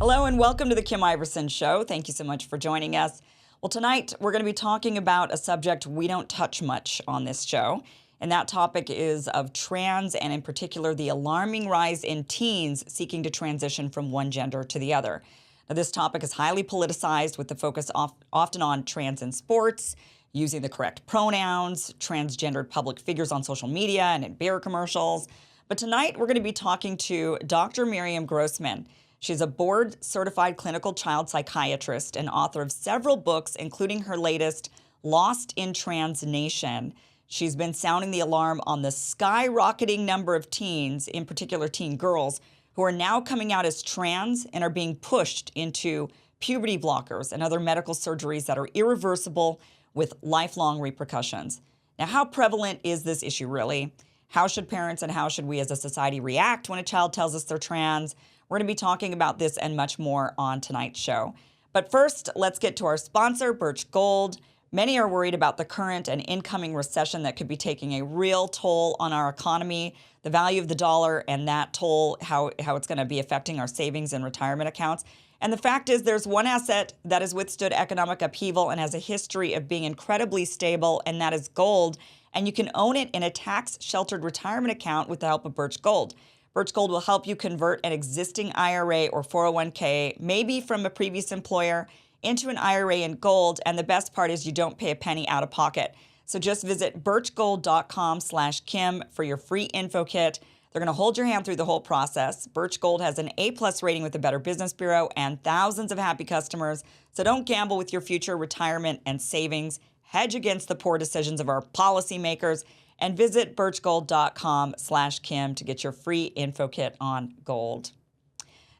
Hello and welcome to the Kim Iversen Show. Thank you so much for joining us. Well, tonight we're going to be talking about a subject we don't touch much on this show, and that topic is of trans and in particular the alarming rise in teens seeking to transition from one gender to the other. Now, this topic is highly politicized with the focus often on trans in sports, using the correct pronouns, transgendered public figures on social media and in beer commercials. But tonight we're going to be talking to Dr. Miriam Grossman. She's a board-certified clinical child psychiatrist and author of several books, including her latest, Lost in Trans Nation. She's been sounding the alarm on the skyrocketing number of teens, in particular teen girls, who are now coming out as trans and are being pushed into puberty blockers and other medical surgeries that are irreversible with lifelong repercussions. Now, how prevalent is this issue really? How should parents and how should we as a society react when a child tells us they're trans? We're going to be talking about this and much more on tonight's show. But first, let's get to our sponsor, Birch Gold. Many are worried about the current and incoming recession that could be taking a real toll on our economy, the value of the dollar, and that toll, how it's going to be affecting our savings and retirement accounts. And the fact is there's one asset that has withstood economic upheaval and has a history of being incredibly stable, and that is gold. And you can own it in a tax-sheltered retirement account with the help of Birch Gold. Birch Gold will help you convert an existing IRA or 401k, maybe from a previous employer, into an IRA in gold. And the best part is you don't pay a penny out of pocket. So just visit birchgold.com/Kim for your free info kit. They're going to hold your hand through the whole process. Birch Gold has an A+ rating with the Better Business Bureau and thousands of happy customers. So don't gamble with your future retirement and savings. Hedge against the poor decisions of our policymakers. And visit birchgold.com/Kim to get your free info kit on gold.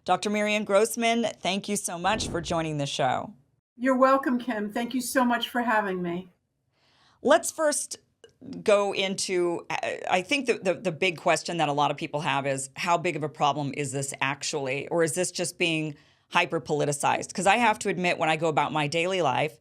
Dr. Miriam Grossman, thank you so much for joining the show. You're welcome, Kim. Thank you so much for having me. Let's first go into, I think the big question that a lot of people have is how big of a problem is this actually, or is this just being hyper politicized? Because I have to admit, when I go about my daily life,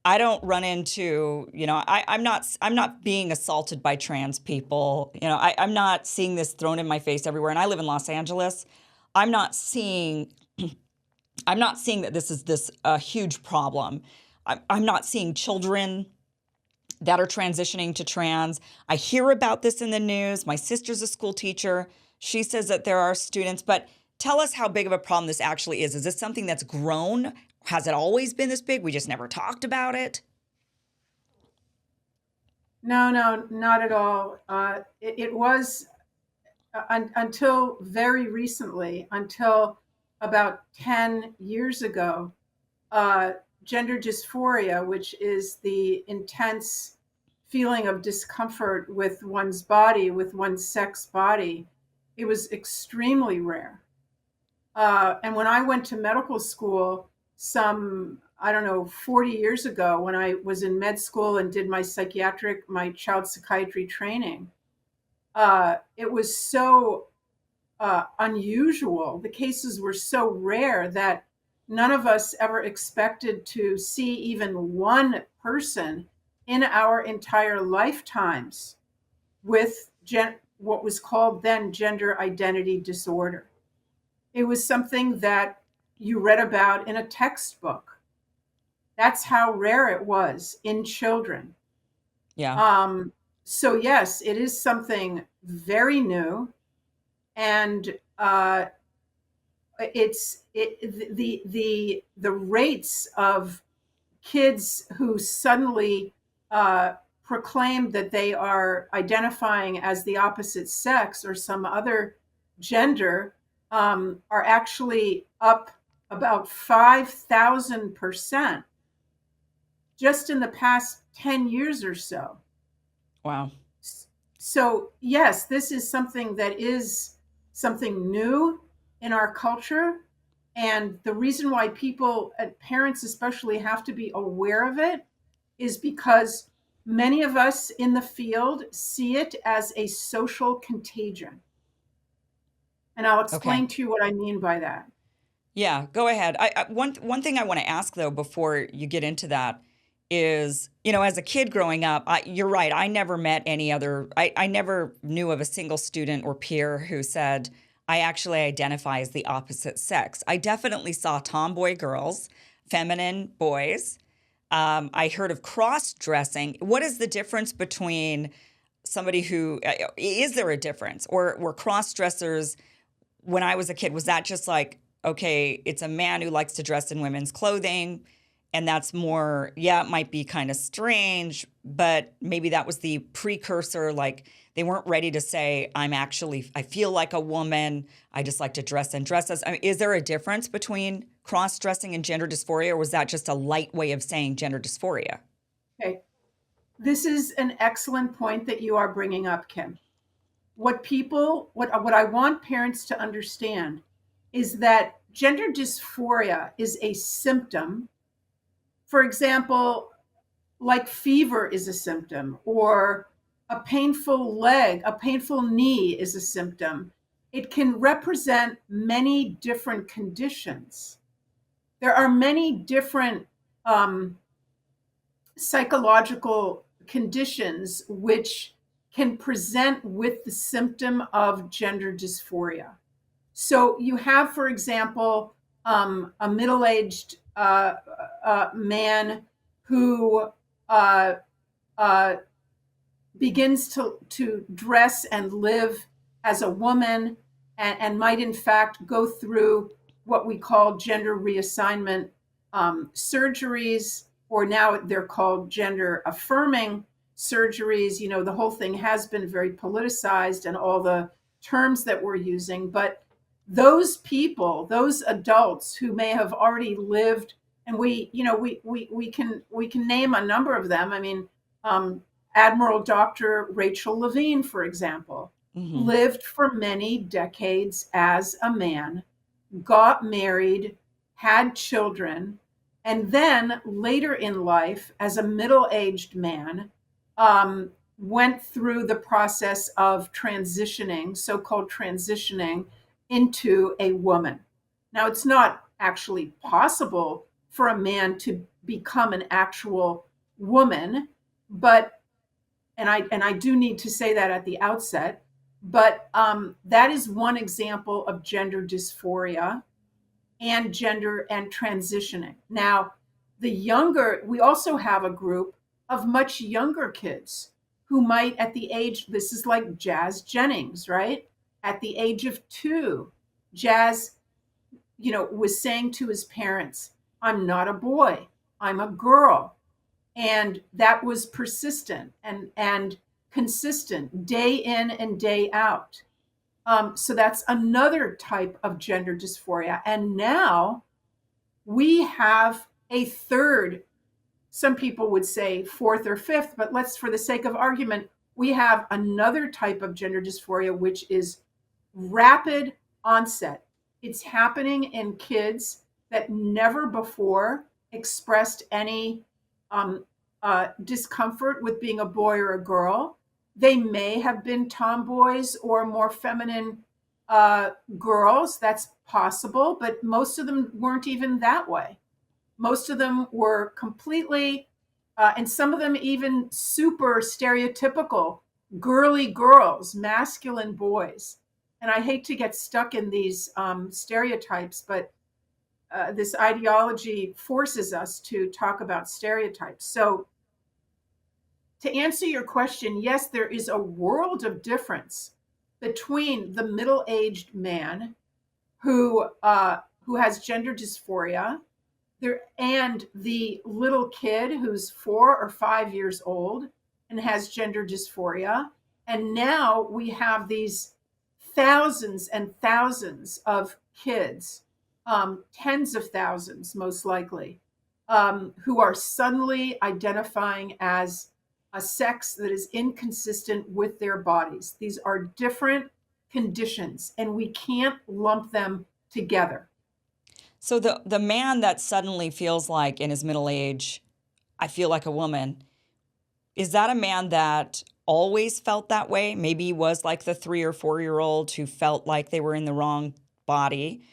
I don't run into, I'm not being assaulted by trans people. I'm not seeing this thrown in my face everywhere. And I live in Los Angeles. I'm not seeing that this is a huge problem. I'm not seeing children that are transitioning to trans. I hear about this in the news. My sister's a school teacher. She says that there are students, but tell us how big of a problem this actually is. Is this something that's grown? Has it always been this big? We just never talked about it? No, not at all. It was until very recently, until about 10 years ago, gender dysphoria, which is the intense feeling of discomfort with one's body, with one's sex body, it was extremely rare. And when I went to medical school, 40 years ago, when I was in med school and did my child psychiatry training, it was so unusual. The cases were so rare that none of us ever expected to see even one person in our entire lifetimes with what was called then gender identity disorder. It was something that you read about in a textbook. That's how rare it was in children. Yeah. So yes, it is something very new, and the rates of kids who suddenly proclaim that they are identifying as the opposite sex or some other gender are actually up about 5,000% just in the past 10 years or so. Wow. So yes, this is something that is something new in our culture. And the reason why parents especially, have to be aware of it is because many of us in the field see it as a social contagion. And I'll explain to you what I mean by that. Yeah, go ahead. One thing I want to ask, though, before you get into that is, as a kid growing up, you're right. I never met I never knew of a single student or peer who said, I actually identify as the opposite sex. I definitely saw tomboy girls, feminine boys. I heard of cross-dressing. What is the difference between somebody who, is there a difference? Or were cross-dressers, when I was a kid, was that just like, okay, it's a man who likes to dress in women's clothing, and that's more, yeah, it might be kind of strange, but maybe that was the precursor, like they weren't ready to say, I feel like a woman, I just like to dress in dresses. I mean, is there a difference between cross-dressing and gender dysphoria, or was that just a light way of saying gender dysphoria? Okay. This is an excellent point that you are bringing up, Kim. What I want parents to understand is that gender dysphoria is a symptom. For example, like fever is a symptom, or a painful leg, a painful knee is a symptom. It can represent many different conditions. There are many different psychological conditions which can present with the symptom of gender dysphoria. So you have, for example, a middle-aged man who uh, uh, begins to dress and live as a woman, and might in fact go through what we call gender reassignment surgeries, or now they're called gender affirming surgeries. You know, the whole thing has been very politicized, and all the terms that we're using. But those people, those adults who may have already lived, and we can name a number of them. I mean, Admiral Dr. Rachel Levine, for example, Mm-hmm. lived for many decades as a man, got married, had children, and then later in life, as a middle-aged man, went through the process of transitioning, so-called transitioning, into a woman. Now, it's not actually possible for a man to become an actual woman, but and I do need to say that at the outset, but that is one example of gender dysphoria and gender and transitioning. Now, we also have a group of much younger kids who might, at the age, this is like Jazz Jennings, right? At the age of 2, Jazz, was saying to his parents, I'm not a boy, I'm a girl. And that was persistent and consistent day in and day out. So that's another type of gender dysphoria. And now we have a third, some people would say fourth or fifth, but let's, for the sake of argument, we have another type of gender dysphoria, which is rapid onset. It's happening in kids that never before expressed any discomfort with being a boy or a girl. They may have been tomboys or more feminine girls. That's possible, but most of them weren't even that way. Most of them were completely, and some of them even super stereotypical girly girls, masculine boys. And I hate to get stuck in these stereotypes, but this ideology forces us to talk about stereotypes. So to answer your question, yes, there is a world of difference between the middle-aged man who has gender dysphoria and the little kid who's 4 or 5 years old and has gender dysphoria. And now we have these thousands and thousands of kids, tens of thousands most likely, who are suddenly identifying as a sex that is inconsistent with their bodies. These are different conditions, and we can't lump them together. So the man that suddenly feels like in his middle age, I feel like a woman, is that a man that always felt that way? Maybe he was like the 3 or 4-year-old who felt like they were in the wrong body,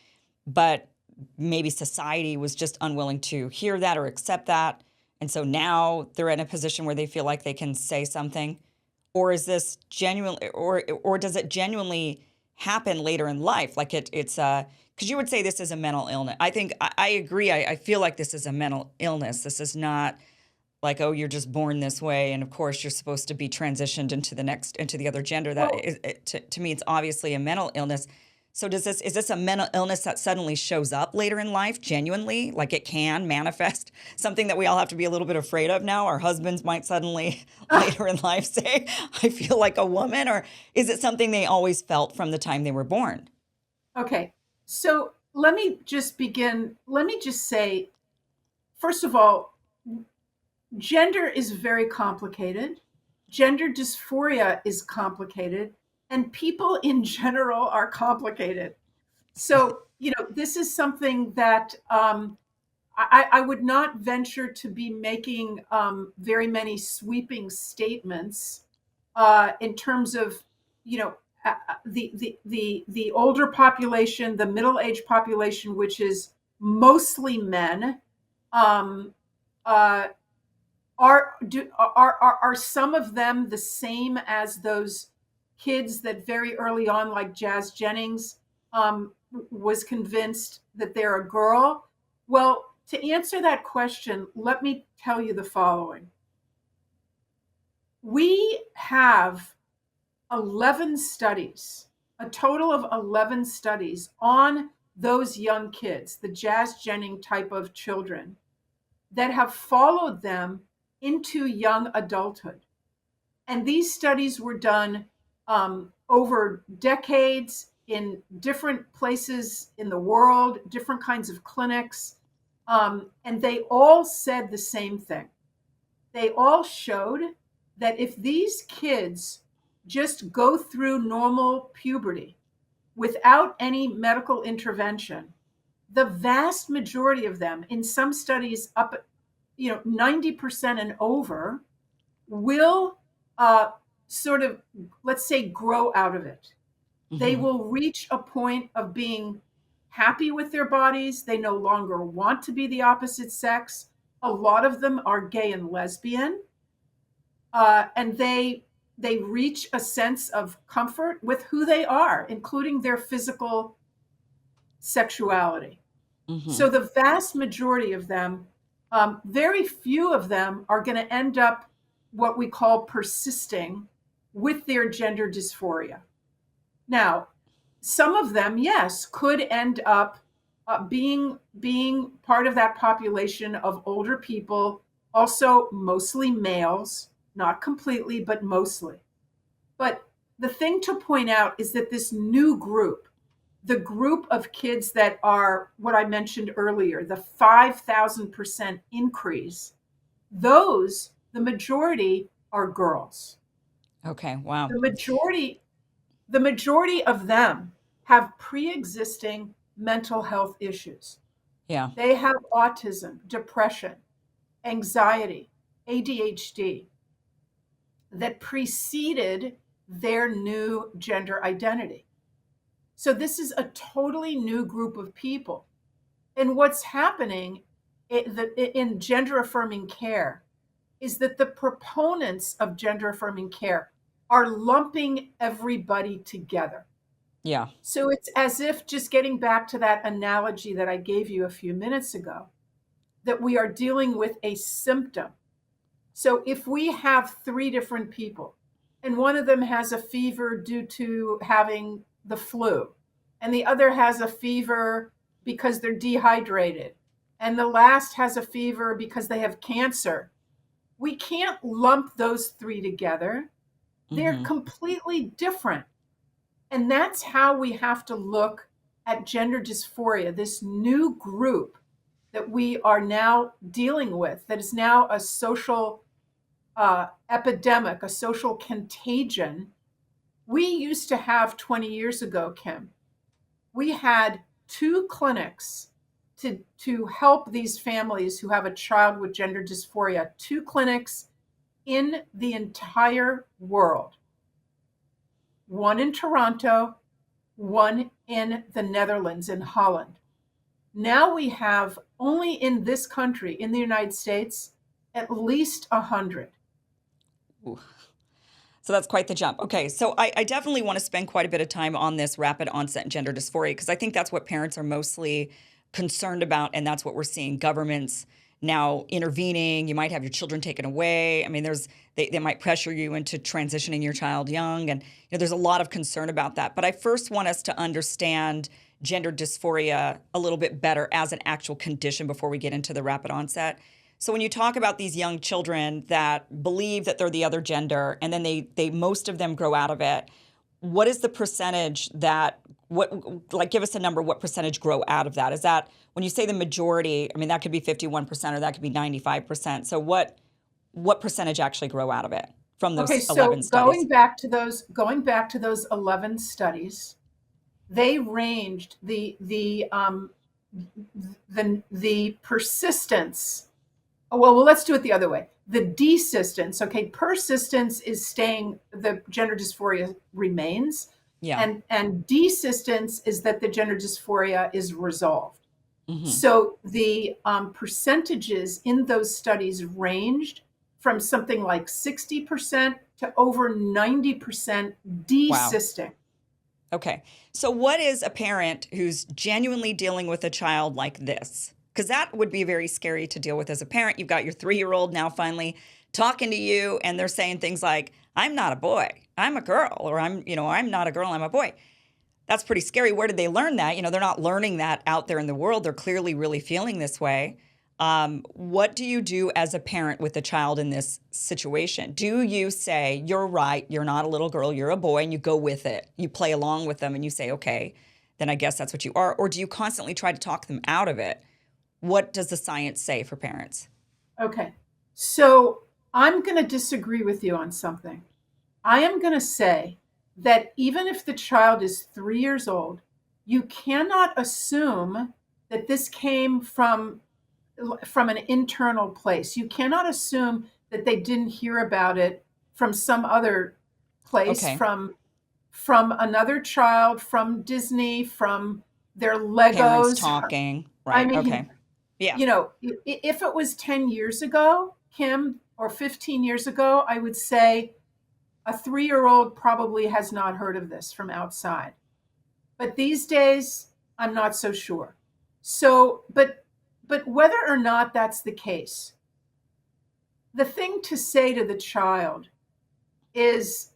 but maybe society was just unwilling to hear that or accept that. And so now they're in a position where they feel like they can say something. Or is this genuinely, or does it genuinely happen later in life. Like it's because you would say this is a mental illness. I think I agree. I feel like this is a mental illness. This is not like, oh, you're just born this way, and of course you're supposed to be transitioned into the other gender. That Well, is, to me, it's obviously a mental illness. So is this a mental illness that suddenly shows up later in life, genuinely, like it can manifest? Something that we all have to be a little bit afraid of now. Our husbands might suddenly later in life say, "I feel like a woman," or is it something they always felt from the time they were born? okay. So let me just begin. Let me just say, first of all, gender is very complicated. Gender dysphoria is complicated, and people in general are complicated. So, this is something that I would not venture to be making very many sweeping statements in terms of, the older population, the middle-aged population, which is mostly men. Um, uh, are some of them the same as those kids that very early on, like Jazz Jennings, was convinced that they're a girl? Well, to answer that question, let me tell you the following. We have 11 studies, a total of 11 studies on those young kids, the Jazz Jennings type of children, that have followed them into young adulthood. And these studies were done over decades in different places in the world, different kinds of clinics. And they all said the same thing. They all showed that if these kids just go through normal puberty without any medical intervention, the vast majority of them, in some studies up 90% and over, will sort of, let's say, grow out of it. They Hmm. will reach a point of being happy with their bodies. They no longer want to be the opposite sex. A lot of them are gay and lesbian, and they reach a sense of comfort with who they are, including their physical sexuality. Hmm. So the vast majority of them, very few of them are going to end up what we call persisting with their gender dysphoria. Now, some of them, yes, could end up being part of that population of older people, also mostly males, not completely, but mostly. But the thing to point out is that this new group, the group of kids that are what I mentioned earlier, the 5,000% increase, the majority are girls. Okay. Wow. The majority, the majority of them have pre-existing mental health issues. Yeah. They have autism, depression, anxiety, ADHD that preceded their new gender identity. So this is a totally new group of people. And what's happening in gender affirming care is that the proponents of gender affirming care are lumping everybody together. Yeah. So it's as if, just getting back to that analogy that I gave you a few minutes ago, that we are dealing with a symptom. So if we have three different people and one of them has a fever due to having the flu, and the other has a fever because they're dehydrated, and the last has a fever because they have cancer, we can't lump those three together. They're Hmm. completely different. And that's how we have to look at gender dysphoria, this new group that we are now dealing with, that is now a social epidemic, a social contagion. We used to have 20 years ago, Kim, we had two clinics to help these families who have a child with gender dysphoria, two clinics in the entire world, one in Toronto, one in the Netherlands, in Holland. Now we have, only in this country, in the United States, at least 100. So that's quite the jump. Okay, so I definitely want to spend quite a bit of time on this rapid onset gender dysphoria because I think that's what parents are mostly concerned about, and that's what we're seeing governments now intervening. You might have your children taken away. I mean, they might pressure you into transitioning your child young, and there's a lot of concern about that. But I first want us to understand gender dysphoria a little bit better as an actual condition before we get into the rapid onset. So when you talk about these young children that believe that they're the other gender and then they most of them grow out of it, what is the percentage that give us a number, what percentage grow out of that? Is that when you say the majority, I mean that could be 51% or that could be 95%. So what percentage actually grow out of it from Okay, those so 11 studies? going back to those 11 studies, they ranged the persistence. Oh, well, let's do it the other way. The desistance, okay, persistence is staying, the gender dysphoria remains, Yeah. and desistance is that the gender dysphoria is resolved. Hmm. So the percentages in those studies ranged from something like 60% to over 90% Wow. desisting. Okay. So, what is a parent who's genuinely dealing with a child like this? Because that would be very scary to deal with as a parent. You've got your 3-year-old now finally talking to you, and they're saying things like, I'm not a boy, I'm a girl, or I'm not a girl, I'm a boy. That's pretty scary. Where did they learn that? They're not learning that out there in the world. They're clearly really feeling this way. What do you do as a parent with a child in this situation? Do you say, you're right, you're not a little girl, you're a boy, and you go with it? You play along with them and you say, okay, then I guess that's what you are. Or do you constantly try to talk them out of it? What does the science say for parents? Okay. So I'm going to disagree with you on something. I am going to say that even if the child is 3 years old, you cannot assume that this came from an internal place. You cannot assume that they didn't hear about it from some other place, Okay. from another child, from Disney, from their Parents Legos. talking. I Right. mean, Okay. Yeah. if it was 10 years ago, Kim, or 15 years ago, I would say a 3-year-old probably has not heard of this from outside. But these days, I'm not so sure. So, but whether or not that's the case, the thing to say to the child is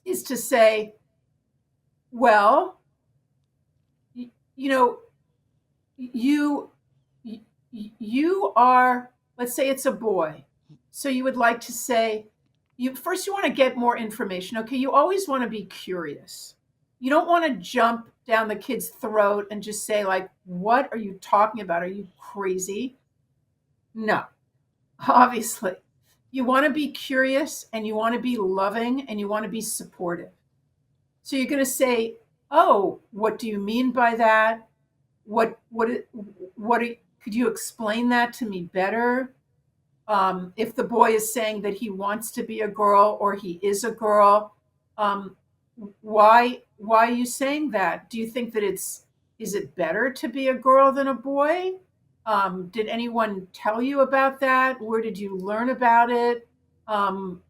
is to say, well, you know, you you are, let's say it's a boy, so you would like to say, you want to get more information. Okay, you always want to be curious. You don't want to jump down the kid's throat and just say, like, what are you talking about? Are you crazy? No. Obviously, you want to be curious, and you want to be loving, and you want to be supportive. So you're going to say, oh, what do you mean by that? What could you explain that to me better? If the boy is saying that he wants to be a girl or he is a girl, um, why are you saying that? Do you think that is it better to be a girl than a boy? Did anyone tell you about that? Where did you learn about it? Um,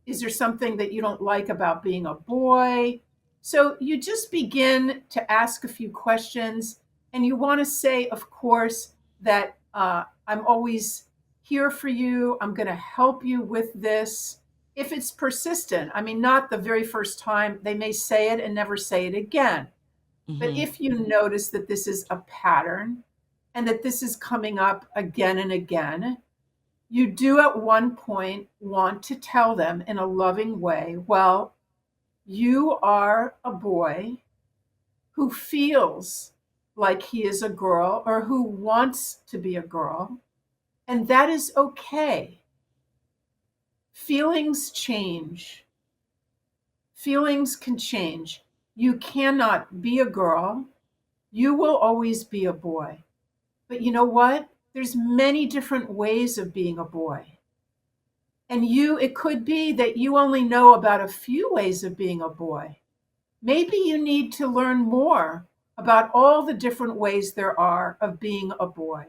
is there something that you don't like about being a boy? So you just begin to ask a few questions, and you want to say, of course, that I'm always here for you. I'm going to help you with this. If it's persistent, I mean, not the very first time, they may say it and never say it again. But Hmm. if you notice that this is a pattern and that this is coming up again and again, you do at one point want to tell them in a loving way, well, you are a boy who feels like he is a girl or who wants to be a girl, and that is okay. Feelings change. Feelings can change. You cannot be a girl. You will always be a boy. But you know what? There's many different ways of being a boy. And it could be that you only know about a few ways of being a boy. Maybe you need to learn more about all the different ways there are of being a boy.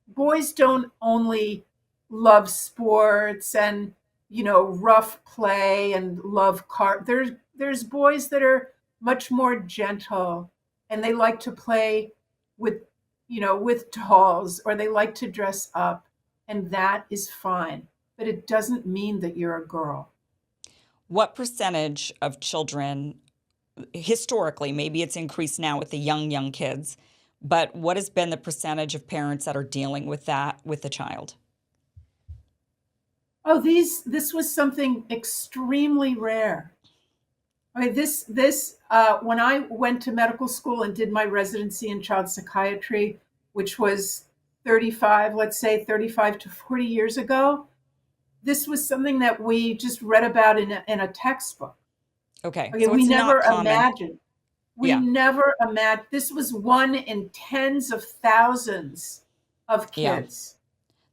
Boys don't only love sports and rough play and love car. There's boys that are much more gentle, and they like to play with, with dolls, or they like to dress up, and that is fine. But it doesn't mean that you're a girl. What percentage of children, historically, maybe it's increased now with the young kids, but what has been the percentage of parents that are dealing with that with the child? Oh, this was something extremely rare. I mean, when I went to medical school and did my residency in child psychiatry, which was 35 to 40 years ago, this was something that we just read about in a textbook. Okay, Okay, so it's not common. we Yeah, never imagined, this was one in tens of thousands of yeah. kids.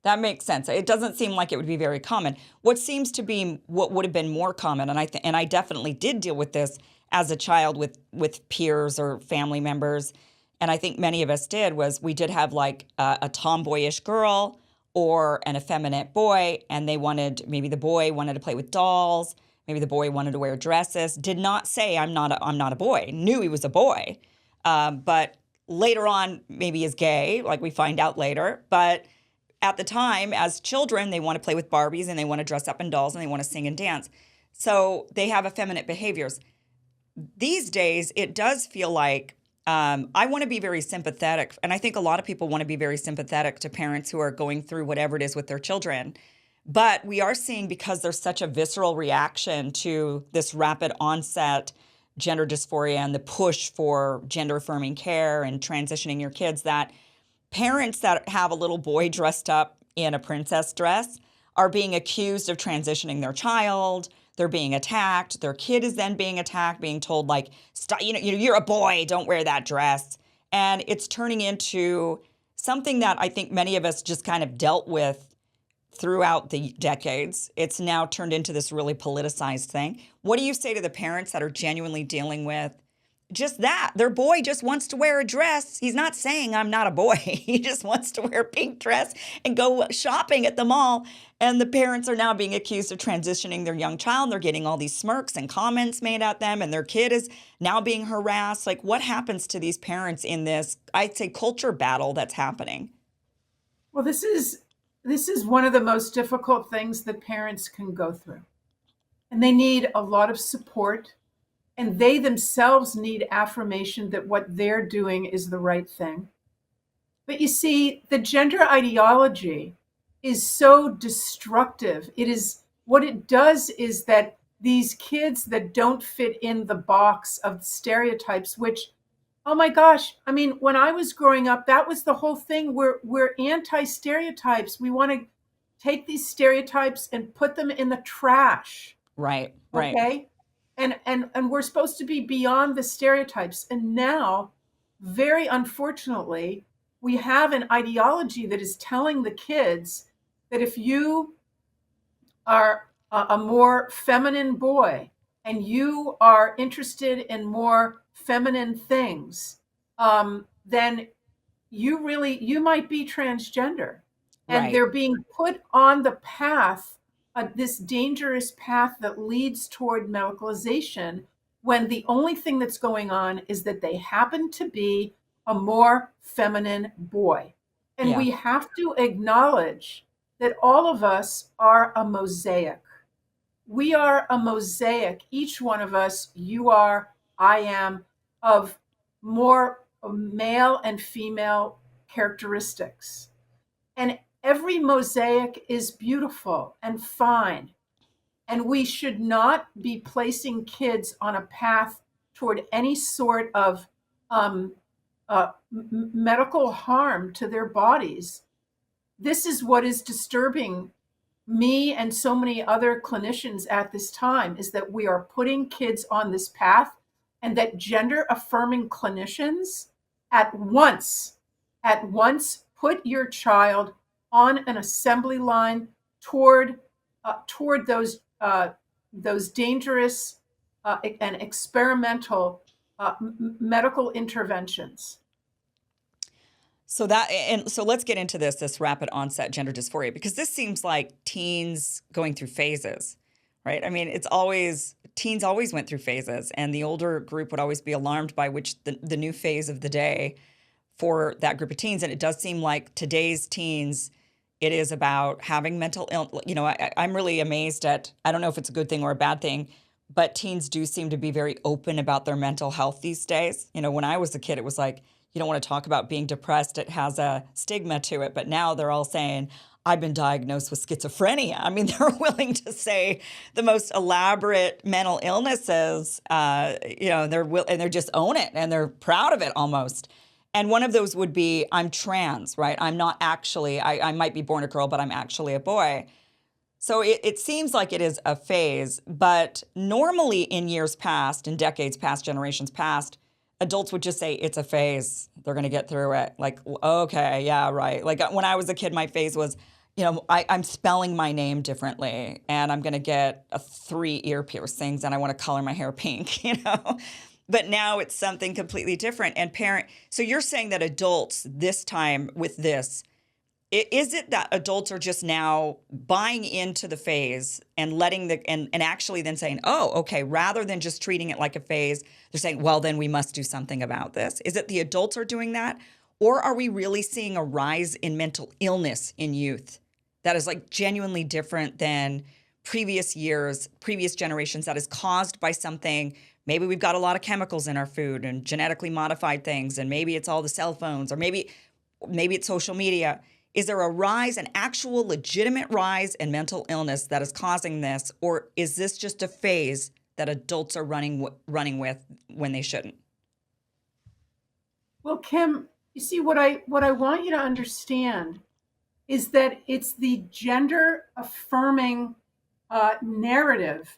That makes sense. It doesn't seem like it would be very common. What seems to be what would have been more common, and I definitely did deal with this as a child with peers or family members, and I think many of us did, was we did have like a tomboyish girl or an effeminate boy, and maybe the boy wanted to play with dolls, maybe the boy wanted to wear dresses. Did not say I'm not a boy. Knew he was a boy, but later on maybe is gay, like we find out later, but at the time, as children, they want to play with Barbies and they want to dress up in dolls and they want to sing and dance. So they have effeminate behaviors. These days, it does feel like I want to be very sympathetic. And I think a lot of people want to be very sympathetic to parents who are going through whatever it is with their children. But we are seeing, because there's such a visceral reaction to this rapid onset gender dysphoria and the push for gender affirming care and transitioning your kids, that parents that have a little boy dressed up in a princess dress are being accused of transitioning their child. They're being attacked. Their kid is then being attacked, being told like, "Stop! You're a boy. Don't wear that dress." And it's turning into something that I think many of us just kind of dealt with throughout the decades. It's now turned into this really politicized thing. What do you say to the parents that are genuinely dealing with just that? Their boy just wants to wear a dress. He's not saying I'm not a boy. He just wants to wear a pink dress and go shopping at the mall. And the parents are now being accused of transitioning their young child. They're getting all these smirks and comments made at them, and their kid is now being harassed. Like, what happens to these parents in this, I'd say, culture battle that's happening? Well, this is one of the most difficult things that parents can go through. And they need a lot of support, and they themselves need affirmation that what they're doing is the right thing. But you see, the gender ideology is so destructive. What it does is that these kids that don't fit in the box of stereotypes, which, oh my gosh, I mean, when I was growing up, that was the whole thing. We're anti-stereotypes. We want to take these stereotypes and put them in the trash. Right, right. Okay. And we're supposed to be beyond the stereotypes. And now, very unfortunately, we have an ideology that is telling the kids that if you are a more feminine boy and you are interested in more feminine things, then you might be transgender. And Right. they're being put on the path, this dangerous path that leads toward medicalization, when the only thing that's going on is that they happen to be a more feminine boy. And Yeah. we have to acknowledge that all of us are a mosaic. We are a mosaic. Each one of us, you are, I am, of more male and female characteristics. And every mosaic is beautiful and fine. And we should not be placing kids on a path toward any sort of medical harm to their bodies. This is what is disturbing me and so many other clinicians at this time, is that we are putting kids on this path, and that gender affirming clinicians at once put your child on an assembly line toward those dangerous and experimental medical interventions. So let's get into this rapid onset gender dysphoria, because this seems like teens going through phases, right? I mean, teens always went through phases, and the older group would always be alarmed by which the new phase of the day for that group of teens. And it does seem like today's teens, it is about having mental illness. You know, I'm really amazed at, I don't know if it's a good thing or a bad thing, but teens do seem to be very open about their mental health these days. You know, when I was a kid, it was like, you don't want to talk about being depressed. It has a stigma to it. But now they're all saying, I've been diagnosed with schizophrenia. I mean, they're willing to say the most elaborate mental illnesses, and they're just own it, and they're proud of it almost. And one of those would be, I'm trans, right? I'm not actually, I might be born a girl, but I'm actually a boy. So it seems like it is a phase, but normally in years past, in decades past, generations past, adults would just say it's a phase. They're going to get through it. Like, okay, yeah, right. Like when I was a kid, my phase was, I'm spelling my name differently, and I'm going to get 3 ear piercings, and I want to color my hair pink, But now it's something completely different. And so you're saying that adults this time with this, is it that adults are just now buying into the phase and and actually then saying, oh, okay, rather than just treating it like a phase, they're saying, well, then we must do something about this. Is it the adults are doing that? Or are we really seeing a rise in mental illness in youth that is like genuinely different than previous years, previous generations, that is caused by something? Maybe we've got a lot of chemicals in our food and genetically modified things, and maybe it's all the cell phones, or maybe it's social media. Is there a rise, an actual legitimate rise in mental illness that is causing this, or is this just a phase that adults are running with when they shouldn't? Well, Kim, you see, what I want you to understand is that it's the gender affirming narrative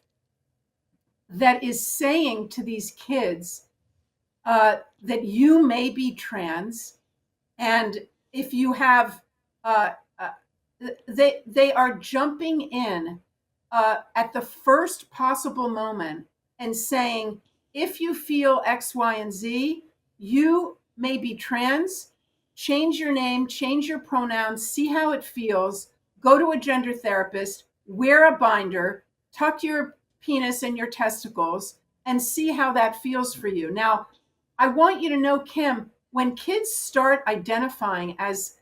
that is saying to these kids that you may be trans, and if you have, they are jumping in at the first possible moment and saying, if you feel X, Y, and Z, you may be trans. Change your name, change your pronouns, see how it feels, go to a gender therapist, wear a binder, tuck your penis in your testicles, and see how that feels for you. Now, I want you to know, Kim, when kids start identifying as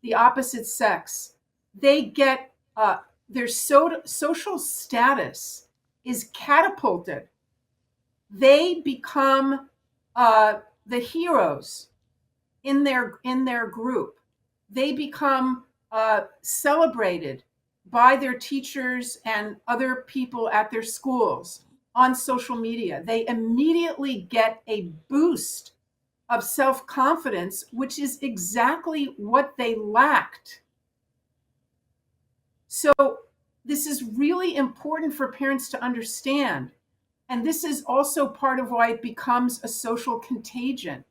the opposite sex, they get their social status is catapulted. They become the heroes in their group. They become celebrated by their teachers and other people at their schools on social media. They immediately get a boost of self-confidence, which is exactly what they lacked. So this is really important for parents to understand. And this is also part of why it becomes a social contagion.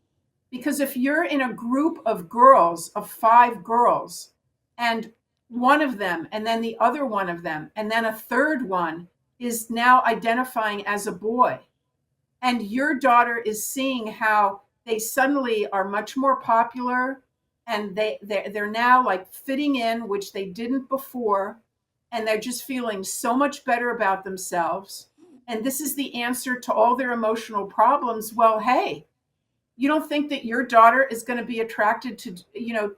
Because if you're in a group of girls, of 5 girls, and one of them, and then the other one of them, and then a third one is now identifying as a boy, and your daughter is seeing how they suddenly are much more popular, and they're now like fitting in, which they didn't before, and they're just feeling so much better about themselves. And this is the answer to all their emotional problems. Well, hey, you don't think that your daughter is going to be attracted to,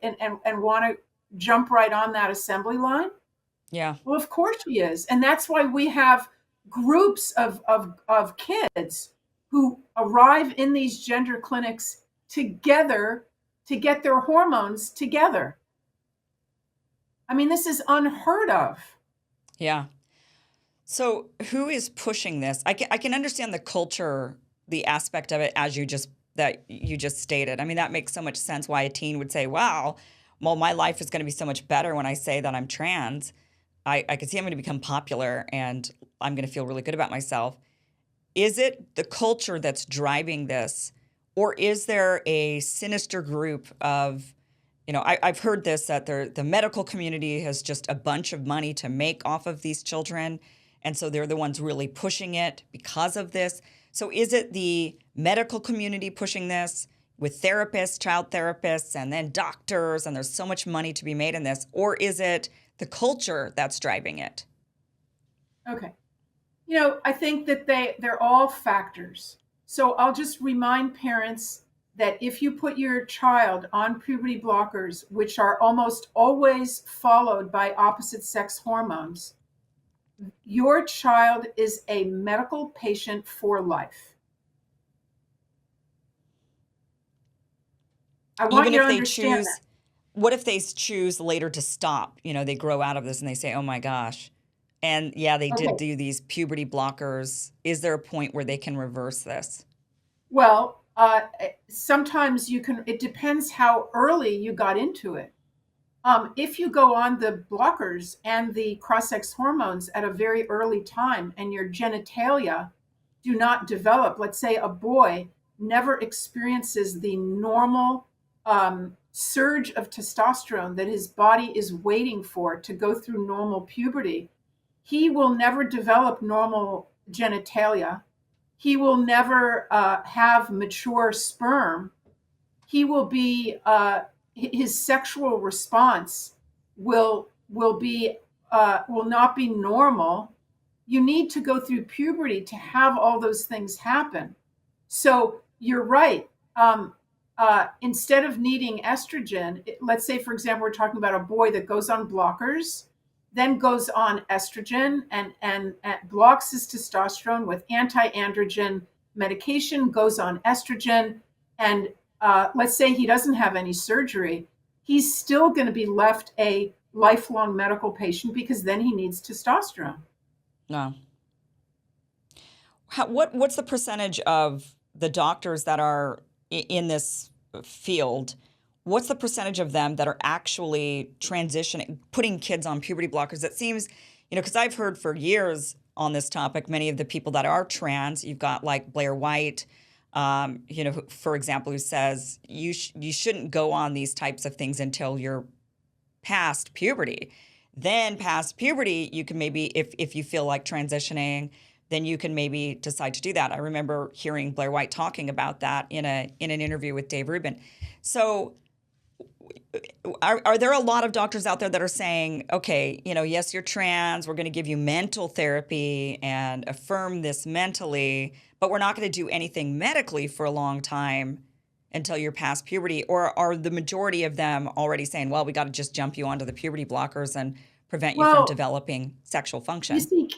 and want to jump right on that assembly line? Yeah. Well, of course she is. And that's why we have groups of kids who arrive in these gender clinics together to get their hormones together. I mean, this is unheard of. Yeah. So who is pushing this? I can understand the culture, the aspect of it, as you just stated. I mean, that makes so much sense why a teen would say, wow, well, my life is going to be so much better when I say that I'm trans. I can see I'm going to become popular and I'm going to feel really good about myself. Is it the culture that's driving this, or is there a sinister group of, I've heard this, that the medical community has just a bunch of money to make off of these children, and so they're the ones really pushing it because of this. So is it the medical community pushing this? with therapists, child therapists, and then doctors, and there's so much money to be made in this? Or is it the culture that's driving it? Okay. I think that they're all factors. So I'll just remind parents that if you put your child on puberty blockers, which are almost always followed by opposite sex hormones, your child is a medical patient for life. I want Even you if to they understand choose, that. what if they choose later to stop? They grow out of this and they say, oh my gosh. And yeah, they did Okay. do these puberty blockers. Is there a point where they can reverse this? Well, sometimes you can, it depends how early you got into it. If you go on the blockers and the cross-sex hormones at a very early time and your genitalia do not develop, let's say a boy never experiences the normal surge of testosterone that his body is waiting for to go through normal puberty, he will never develop normal genitalia. He will never have mature sperm. He will be his sexual response will not be normal. You need to go through puberty to have all those things happen. So you're right. Instead of needing estrogen, let's say, for example, we're talking about a boy that goes on blockers, then goes on estrogen and blocks his testosterone with anti-androgen medication, goes on estrogen, and let's say he doesn't have any surgery, he's still going to be left a lifelong medical patient because then he needs testosterone. No. What's the percentage of the doctors that are in this field? What's the percentage of them that are actually transitioning, putting kids on puberty blockers? It seems, because I've heard for years on this topic, many of the people that are trans, you've got like Blair White, for example, who says you shouldn't go on these types of things until you're past puberty. Then past puberty, you can maybe, if you feel like transitioning, then you can maybe decide to do that. I remember hearing Blair White talking about that in an interview with Dave Rubin. So are there a lot of doctors out there that are saying, okay, yes, you're trans, we're going to give you mental therapy and affirm this mentally, but we're not going to do anything medically for a long time until you're past puberty? Or are the majority of them already saying, well, we got to just jump you onto the puberty blockers and prevent you from developing sexual function? You see,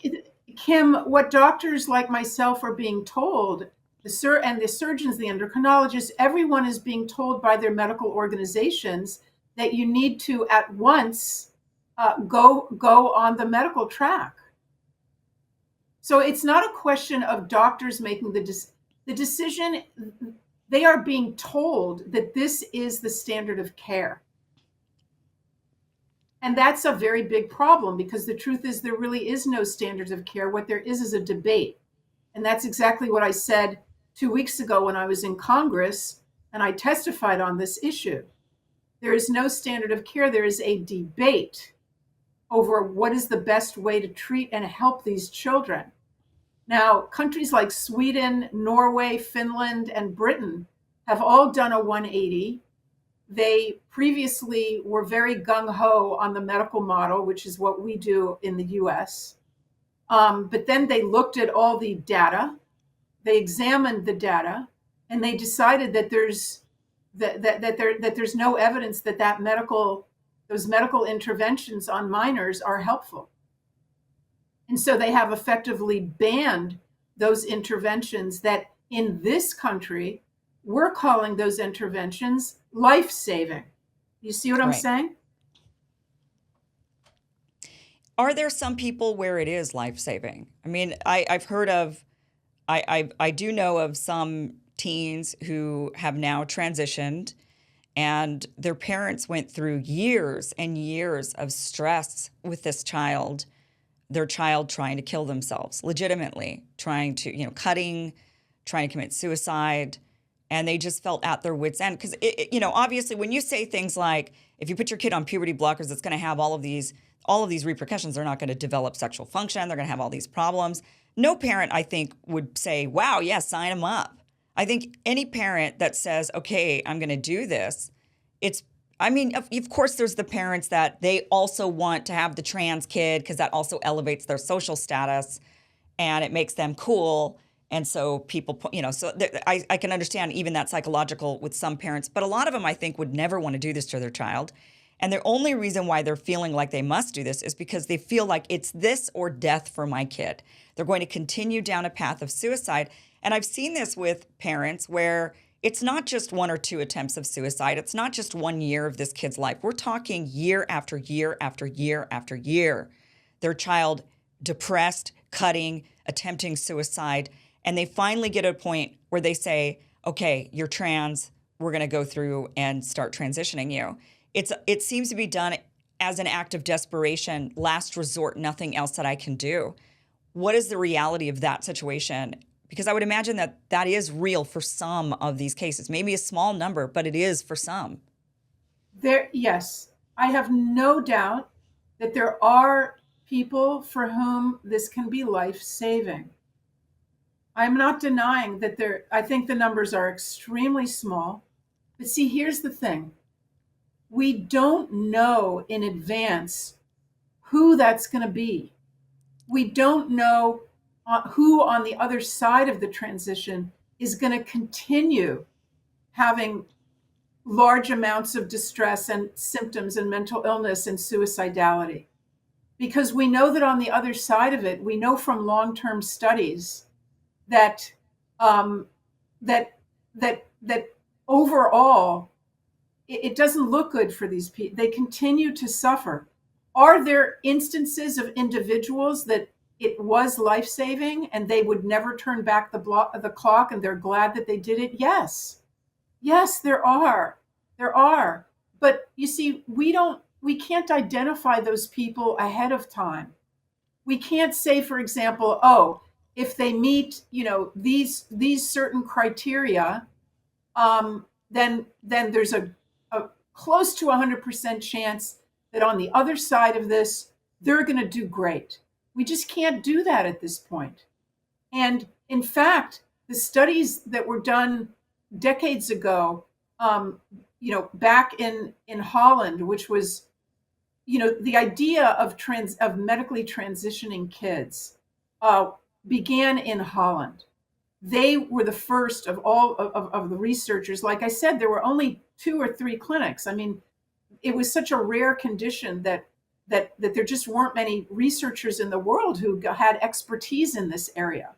Kim, what doctors like myself are being told, the surgeons, the endocrinologists, everyone is being told by their medical organizations that you need to at once go on the medical track. So it's not a question of doctors making the decision. They are being told that this is the standard of care. And that's a very big problem because the truth is there really is no standards of care. What there is a debate. And that's exactly what I said 2 weeks ago when I was in Congress and I testified on this issue. There is no standard of care. There is a debate over what is the best way to treat and help these children. Now, countries like Sweden, Norway, Finland, and Britain have all done a 180. They previously were very gung-ho on the medical model, which is what we do in the US. But then they looked at all the data, they examined the data, and they decided that there's no evidence that those medical interventions on minors are helpful. And so they have effectively banned those interventions that in this country, we're calling those interventions life-saving. You see what I'm saying? Are there some people where it is life-saving? I mean, I've heard of, I do know of some teens who have now transitioned and their parents went through years and years of stress with this child, their child trying to kill themselves, legitimately trying to, trying to commit suicide. And they just felt at their wits' end. Because, obviously, when you say things like, if you put your kid on puberty blockers, it's going to have all of these repercussions. They're not going to develop sexual function. They're going to have all these problems. No parent, I think, would say, wow, yeah, sign them up. I think any parent that says, okay, I'm going to do this, I mean, of course, there's the parents that they also want to have the trans kid because that also elevates their social status and it makes them cool. And so people, I can understand even that psychological with some parents, but a lot of them, I think, would never want to do this to their child. And the only reason why they're feeling like they must do this is because they feel like it's this or death for my kid. They're going to continue down a path of suicide. And I've seen this with parents where it's not just one or two attempts of suicide. It's not just 1 year of this kid's life. We're talking year after year after year after year. Their child depressed, cutting, attempting suicide. And they finally get to a point where they say, okay, you're trans. We're going to go through and start transitioning you. It seems to be done as an act of desperation, last resort, nothing else that I can do. What is the reality of that situation? Because I would imagine that that is real for some of these cases, maybe a small number, but it is for some. Yes, I have no doubt that there are people for whom this can be life-saving. I'm not denying that I think the numbers are extremely small. But see, here's the thing. We don't know in advance who that's going to be. We don't know who on the other side of the transition is going to continue having large amounts of distress and symptoms and mental illness and suicidality. Because we know that on the other side of it, we know from long-term studies that that overall it doesn't look good for these people. They continue to suffer. Are there instances of individuals that it was life-saving and they would never turn back the clock and they're glad that they did it? Yes. Yes, there are. There are. But you see, we can't identify those people ahead of time. We can't say, for example, oh, if they meet, these certain criteria, then there's a close to 100% chance that on the other side of this, they're going to do great. We just can't do that at this point. And in fact, the studies that were done decades ago, back in Holland, which was, the idea of medically transitioning kids began in Holland. They were the first of all of the researchers. Like I said, there were only 2 or 3 clinics. I mean, it was such a rare condition that there just weren't many researchers in the world who had expertise in this area.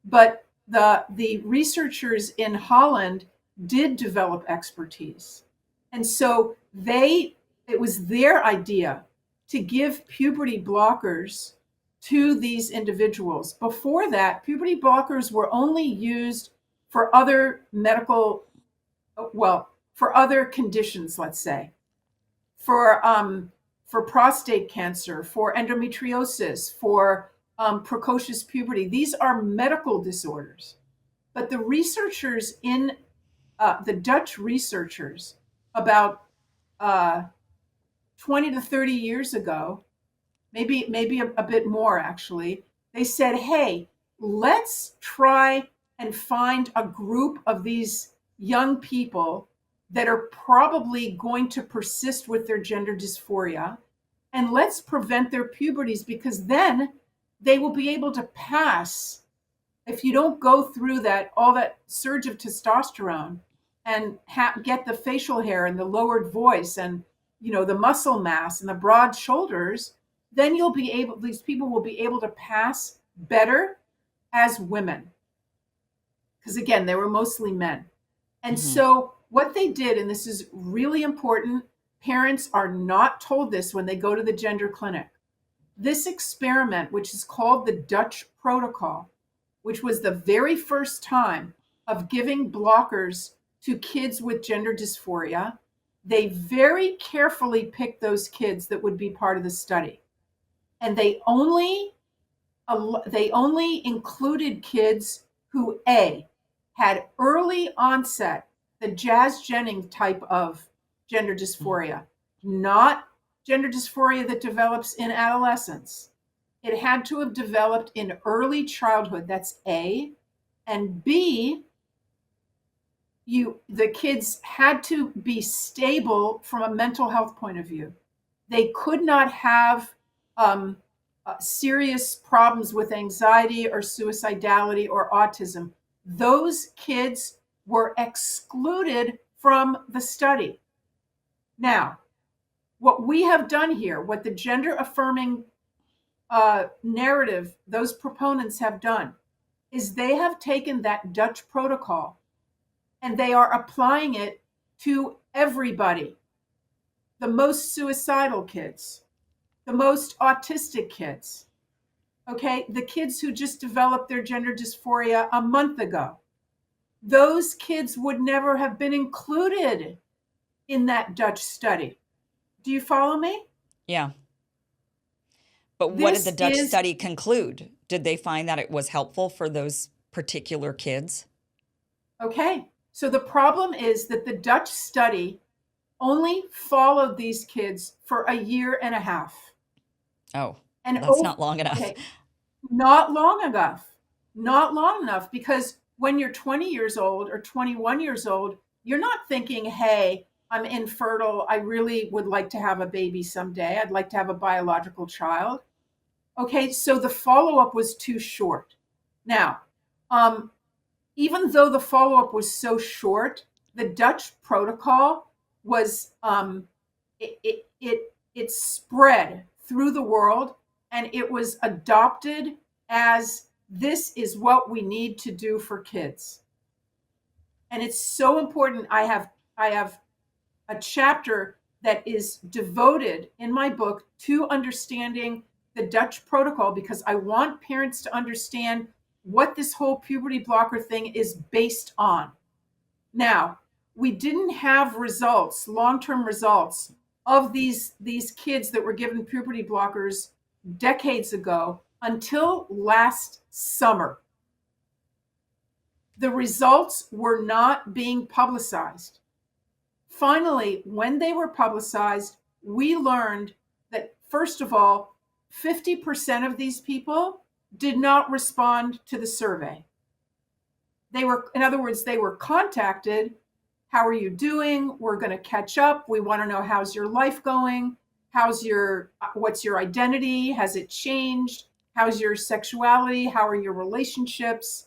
But the researchers in Holland did develop expertise. And so it was their idea to give puberty blockers to these individuals. Before that, puberty blockers were only used for other for other conditions, let's say, for prostate cancer, for endometriosis, for precocious puberty. These are medical disorders. But the researchers the Dutch researchers about 20 to 30 years ago, maybe a bit more actually, they said, hey, let's try and find a group of these young people that are probably going to persist with their gender dysphoria, and let's prevent their puberties, because then they will be able to pass. If you don't go through all that surge of testosterone and get the facial hair and the lowered voice and the muscle mass and the broad shoulders, then these people will be able to pass better as women. Because again, they were mostly men. And so what they did, and this is really important, parents are not told this when they go to the gender clinic. This experiment, which is called the Dutch protocol, which was the very first time of giving blockers to kids with gender dysphoria, they very carefully picked those kids that would be part of the study. And they only included kids who, A, had early onset, the Jazz Jennings type of gender dysphoria, not gender dysphoria that develops in adolescence. It had to have developed in early childhood. That's A. And B, the kids had to be stable from a mental health point of view. They could not have serious problems with anxiety or suicidality or autism. Those kids were excluded from the study. Now, what we have done here, what the gender affirming narrative, those proponents have done, is they have taken that Dutch protocol and they are applying it to everybody. The most suicidal kids, the most autistic kids, okay, the kids who just developed their gender dysphoria a month ago. Those kids would never have been included in that Dutch study. Do you follow me? Yeah. But what did the Dutch study conclude? Did they find that it was helpful for those particular kids? Okay. So the problem is that the Dutch study only followed these kids for a year and a half. Oh, and that's not long enough. Okay, not long enough. Not long enough, because when you're 20 years old or 21 years old, you're not thinking, hey, I'm infertile. I really would like to have a baby someday. I'd like to have a biological child. Okay, so the follow-up was too short. Now, even though the follow-up was so short, the Dutch protocol was, it spread through the world, and it was adopted as this is what we need to do for kids. And it's so important. I have a chapter that is devoted in my book to understanding the Dutch protocol, because I want parents to understand what this whole puberty blocker thing is based on. Now, we didn't have results, long-term results of these kids that were given puberty blockers decades ago until last summer. The results were not being publicized. Finally, when they were publicized, we learned that, first of all, 50% of these people did not respond to the survey. They were, in other words, they were contacted. How are you doing? We're going to catch up. We want to know, how's your life going? What's your identity? Has it changed? How's your sexuality? How are your relationships?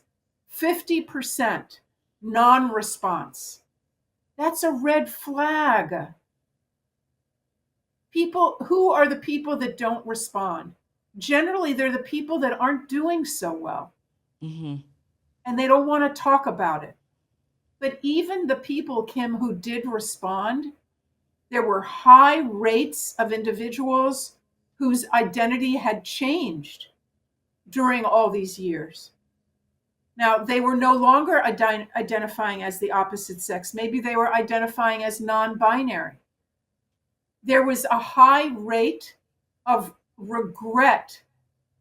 50% non-response. That's a red flag. Who are the people that don't respond? Generally, they're the people that aren't doing so well. Mm-hmm. And they don't want to talk about it. But even the people, Kim, who did respond, there were high rates of individuals whose identity had changed during all these years. Now, they were no longer identifying as the opposite sex. Maybe they were identifying as non-binary. There was a high rate of regret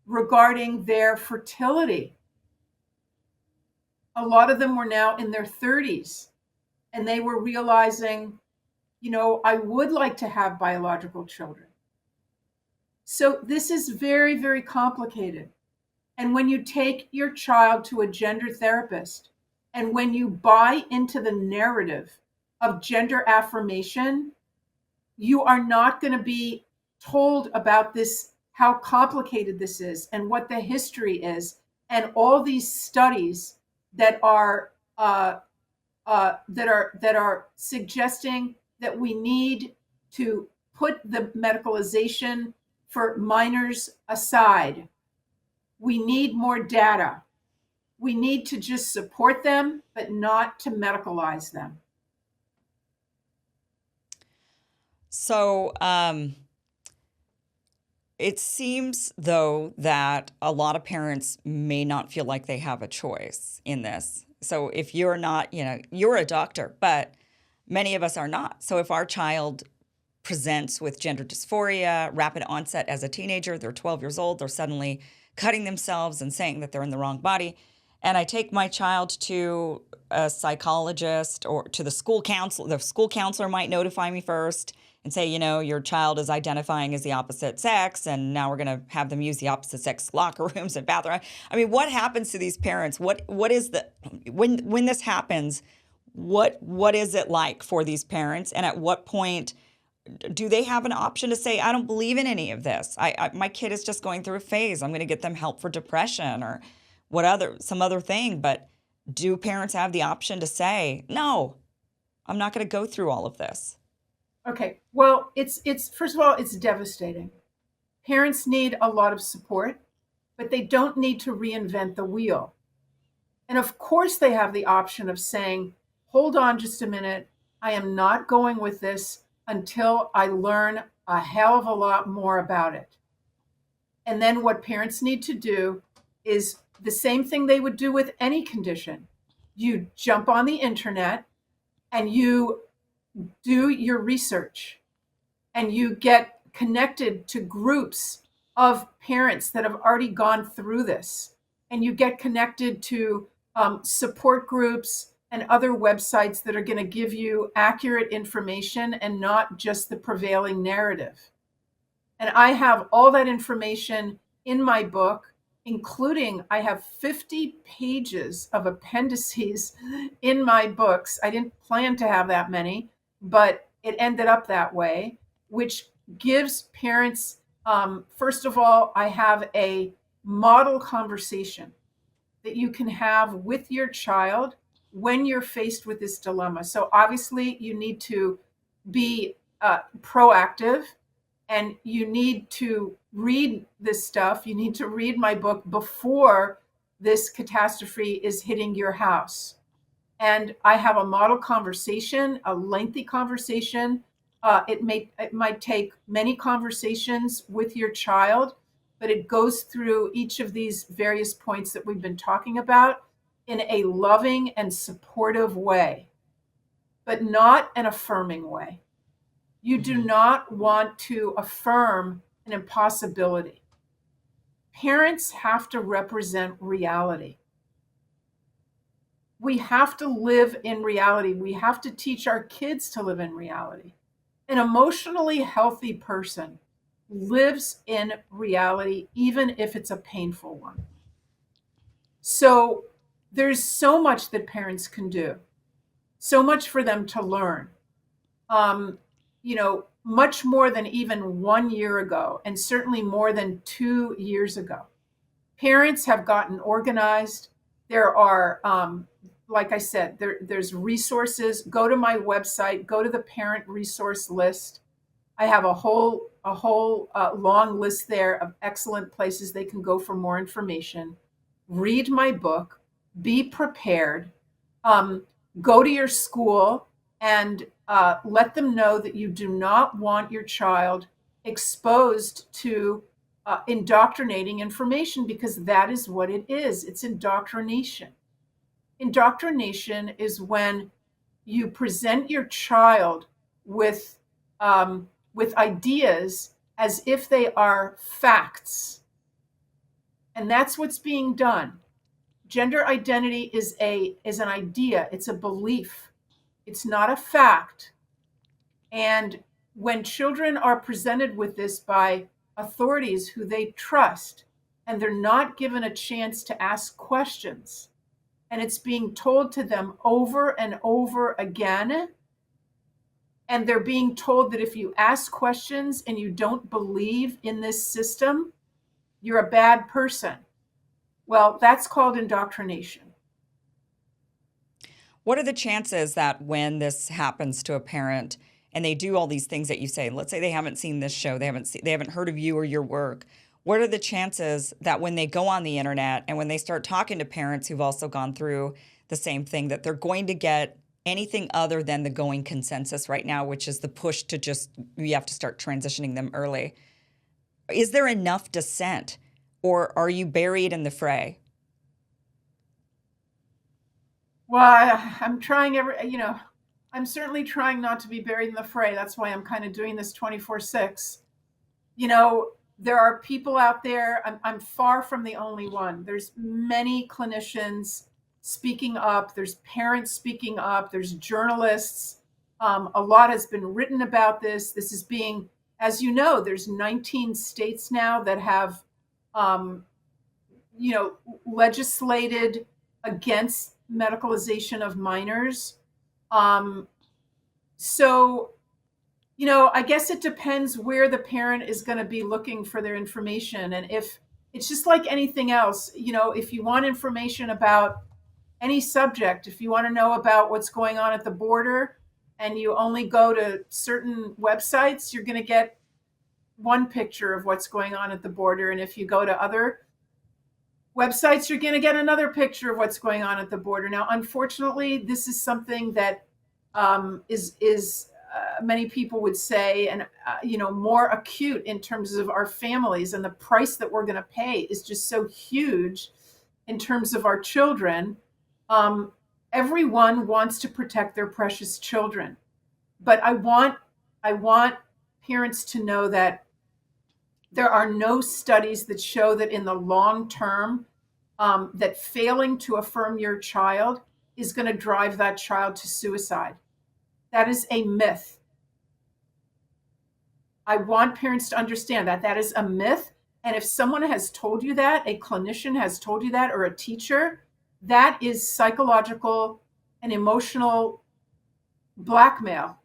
regarding their fertility. A lot of them were now in their 30s, and they were realizing, I would like to have biological children. So this is very, very complicated. And when you take your child to a gender therapist, and when you buy into the narrative of gender affirmation, you are not going to be told about this, how complicated this is, and what the history is, and all these studies that are suggesting that we need to put the medicalization for minors aside. We need more data. We need to just support them, but not to medicalize them. So it seems, though, that a lot of parents may not feel like they have a choice in this. So if you're not, you're a doctor, but many of us are not. So if our child presents with gender dysphoria, rapid onset as a teenager, they're 12 years old, they're suddenly cutting themselves and saying that they're in the wrong body, and I take my child to a psychologist or to the school counselor might notify me first and say, your child is identifying as the opposite sex, and now we're going to have them use the opposite sex locker rooms and bathroom. I mean, what happens to these parents? What is when this happens? What is it like for these parents? And at what point do they have an option to say, I don't believe in any of this. My kid is just going through a phase. I'm going to get them help for depression or some other thing. But do parents have the option to say, no, I'm not going to go through all of this? Okay. Well, it's first of all, it's devastating. Parents need a lot of support, but they don't need to reinvent the wheel. And of course, they have the option of saying, hold on just a minute. I am not going with this until I learn a hell of a lot more about it. And then what parents need to do is the same thing they would do with any condition. You jump on the internet and you do your research and you get connected to groups of parents that have already gone through this. And you get connected to support groups and other websites that are going to give you accurate information and not just the prevailing narrative. And I have all that information in my book, including I have 50 pages of appendices in my books. I didn't plan to have that many, but it ended up that way, which gives parents, first of all, I have a model conversation that you can have with your child when you're faced with this dilemma. So obviously you need to be proactive, and you need to read this stuff. You need to read my book before this catastrophe is hitting your house. And I have a model conversation, a lengthy conversation. It might take many conversations with your child, but it goes through each of these various points that we've been talking about in a loving and supportive way, but not an affirming way. You do not want to affirm an impossibility. Parents have to represent reality. We have to live in reality. We have to teach our kids to live in reality. An emotionally healthy person lives in reality, even if it's a painful one. So there's so much that parents can do, so much for them to learn. Much more than even 1 year ago, and certainly more than 2 years ago. Parents have gotten organized. There are, like I said, there's resources. Go to my website, go to the parent resource list. I have a whole long list there of excellent places they can go for more information. Read my book, be prepared, go to your school and let them know that you do not want your child exposed to indoctrinating information, because that is what it is. It's indoctrination. Indoctrination is when you present your child with ideas as if they are facts. And that's what's being done. Gender identity is an idea. It's a belief. It's not a fact. And when children are presented with this by authorities who they trust, and they're not given a chance to ask questions, and it's being told to them over and over again, and they're being told that if you ask questions and you don't believe in this system, you're a bad person. Well, that's called indoctrination. What are the chances that when this happens to a parent and they do all these things that you say, let's say they haven't seen this show, they haven't heard of you or your work, what are the chances that when they go on the internet and when they start talking to parents who've also gone through the same thing, that they're going to get anything other than the going consensus right now, which is the push to you have to start transitioning them early? Is there enough dissent, or are you buried in the fray? Well, I'm trying I'm certainly trying not to be buried in the fray. That's why I'm kind of doing this 24/6. There are people out there. I'm far from the only one. There's many clinicians speaking up. There's parents speaking up. There's journalists. A lot has been written about this. This is being, as you know, there's 19 states now that have, legislated against medicalization of minors. Um, so, I guess it depends where the parent is going to be looking for their information. And if it's just like anything else, if you want information about any subject, if you want to know about what's going on at the border and you only go to certain websites, you're going to get one picture of what's going on at the border. And if you go to other websites, you're going to get another picture of what's going on at the border. Now, unfortunately, this is something that is many people would say, and more acute in terms of our families, and the price that we're going to pay is just so huge in terms of our children. Everyone wants to protect their precious children, but I want parents to know that there are no studies that show that in the long term, that failing to affirm your child is going to drive that child to suicide. That is a myth. I want parents to understand that that is a myth. And if someone has told you that, a clinician has told you that, or a teacher, that is psychological and emotional blackmail.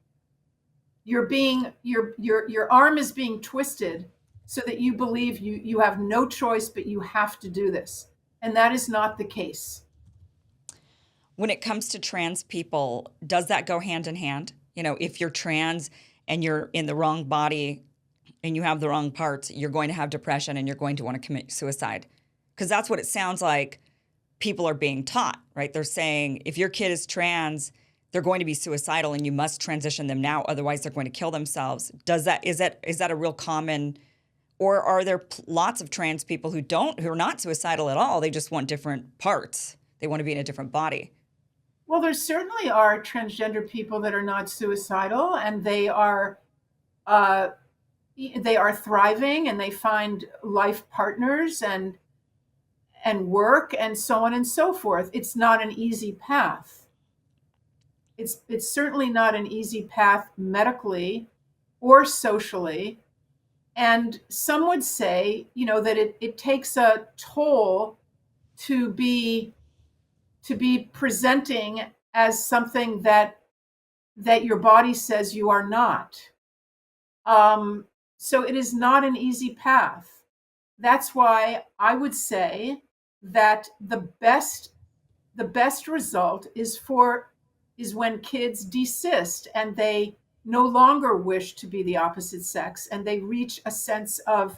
Your arm is being twisted so that you believe you have no choice, but you have to do this. And that is not the case. When it comes to trans people, does that go hand in hand? If you're trans and you're in the wrong body and you have the wrong parts, you're going to have depression and you're going to want to commit suicide. Because that's what it sounds like people are being taught, right? They're saying if your kid is trans, they're going to be suicidal and you must transition them now, otherwise they're going to kill themselves. Is that a real common, or are there lots of trans people who are not suicidal at all? They just want different parts. They want to be in a different body. Well, there certainly are transgender people that are not suicidal, and they are thriving, and they find life partners and work and so on and so forth. It's not an easy path. It's certainly not an easy path medically or socially. And some would say, that it takes a toll to be presenting as something that your body says you are not. So it is not an easy path. That's why I would say that the best result is when kids desist and they no longer wish to be the opposite sex, and they reach a sense of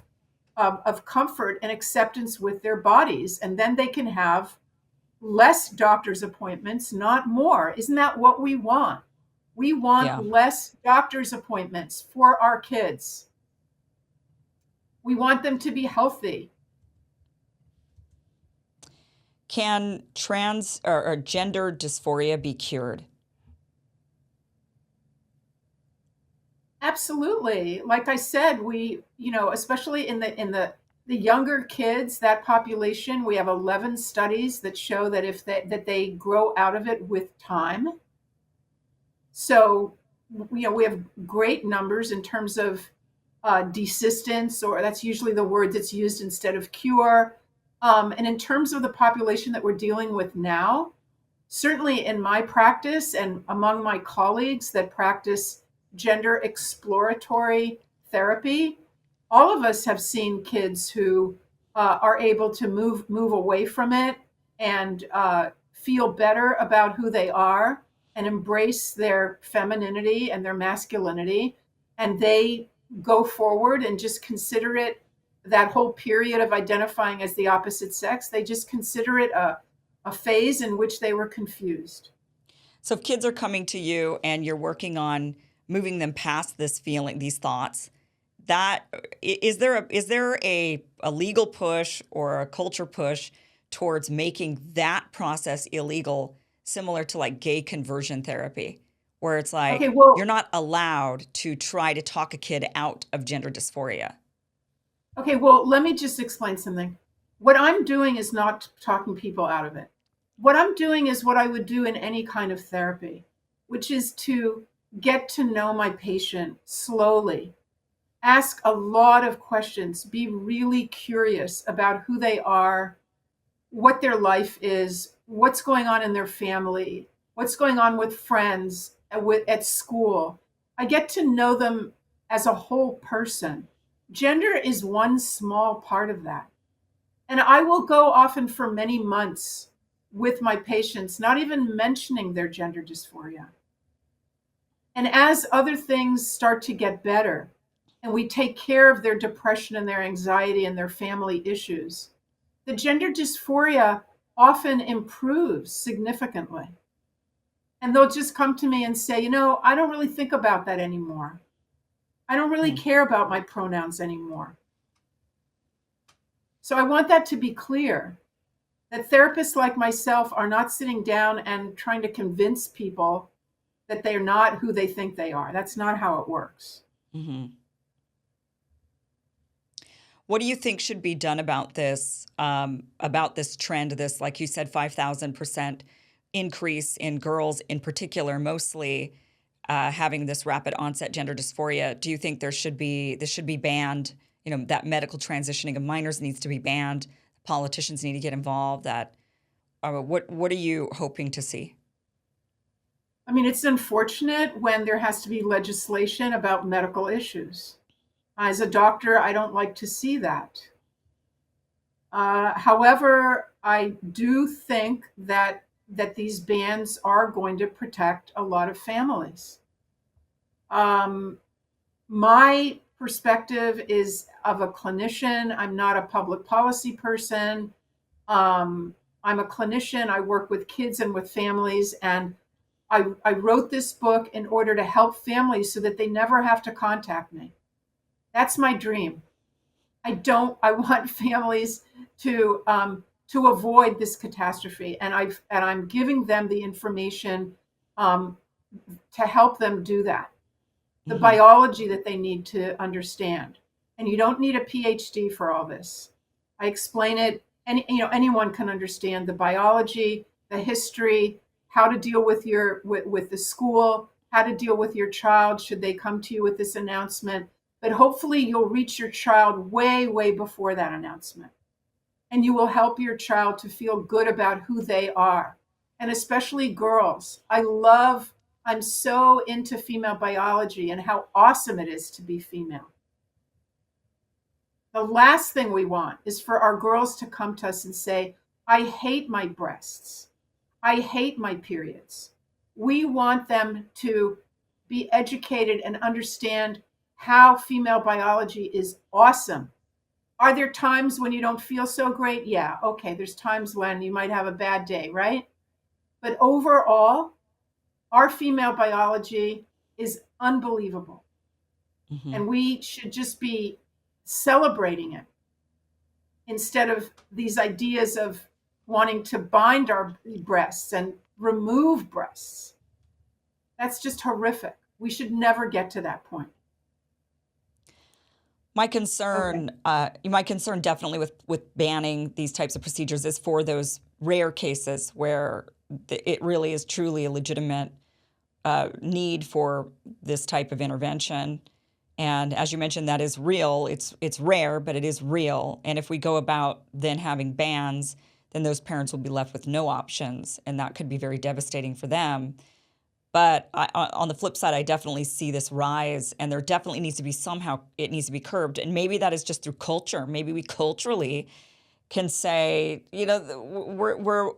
comfort and acceptance with their bodies, and then they can have less doctor's appointments, not more. Isn't that what we want? We want less doctor's appointments for our kids. We want them to be healthy. Can trans or gender dysphoria be cured? Absolutely. Like I said, we, especially in the younger kids, that population, we have 11 studies that show that that they grow out of it with time. So, we have great numbers in terms of desistance, or that's usually the word that's used instead of cure. And in terms of the population that we're dealing with now, certainly in my practice and among my colleagues that practice gender exploratory therapy, all of us have seen kids who are able to move away from it and feel better about who they are and embrace their femininity and their masculinity. And they go forward and just consider it, that whole period of identifying as the opposite sex, they just consider it a phase in which they were confused. So if kids are coming to you and you're working on moving them past this feeling, these thoughts, that is there a legal push or a culture push towards making that process illegal, similar to like gay conversion therapy, where it's like, Okay, well, you're not allowed to try to talk a kid out of gender dysphoria? okay, well, let me just explain something. What I'm doing is not talking people out of it. What I'm doing is what I would do in any kind of therapy, which is to get to know my patient slowly, ask a lot of questions, be really curious about who they are, what their life is, what's going on in their family, what's going on with friends, at school. I get to know them as a whole person. Gender is one small part of that. And I will go often for many months with my patients, not even mentioning their gender dysphoria. And as other things start to get better, and we take care of their depression and their anxiety and their family issues, the gender dysphoria often improves significantly. And they'll just come to me and say, I don't really think about that anymore. I don't really care about my pronouns anymore. So I want that to be clear, that therapists like myself are not sitting down and trying to convince people that they're not who they think they are. That's not how it works. Mm-hmm. What do you think should be done about this trend, this, like you said, 5,000% increase in girls in particular, mostly having this rapid onset gender dysphoria? Do you think this should be banned? That medical transitioning of minors needs to be banned. Politicians need to get involved. What are you hoping to see? I mean, it's unfortunate when there has to be legislation about medical issues. As a doctor, I don't like to see that. However, I do think that these bans are going to protect a lot of families. My perspective is of a clinician. I'm not a public policy person. I'm a clinician. I work with kids and with families, and I wrote this book in order to help families so that they never have to contact me. That's my dream. I want families to avoid this catastrophe, and I'm giving them the information to help them do that. The biology that they need to understand, and you don't need a PhD for all this. I explain it, and anyone can understand the biology, the history, how to deal with with the school, how to deal with your child should they come to you with this announcement. But hopefully you'll reach your child way, way before that announcement. And you will help your child to feel good about who they are. And especially girls. I'm so into female biology and how awesome it is to be female. The last thing we want is for our girls to come to us and say, I hate my breasts. I hate my periods. We want them to be educated and understand how female biology is awesome. Are there times when you don't feel so great? Yeah, okay, there's times when you might have a bad day, right? But overall, our female biology is unbelievable. Mm-hmm. And we should just be celebrating it instead of these ideas of wanting to bind our breasts and remove breasts. That's just horrific. We should never get to that point. My concern definitely with banning these types of procedures is for those rare cases where it really is truly a legitimate need for this type of intervention. And as you mentioned, that is real. It's rare, but it is real. And if we go about then having bans, then those parents will be left with no options, and that could be very devastating for them. But on the flip side, I definitely see this rise, and there definitely needs to be it needs to be curbed. And maybe that is just through culture. Maybe we culturally can say, we're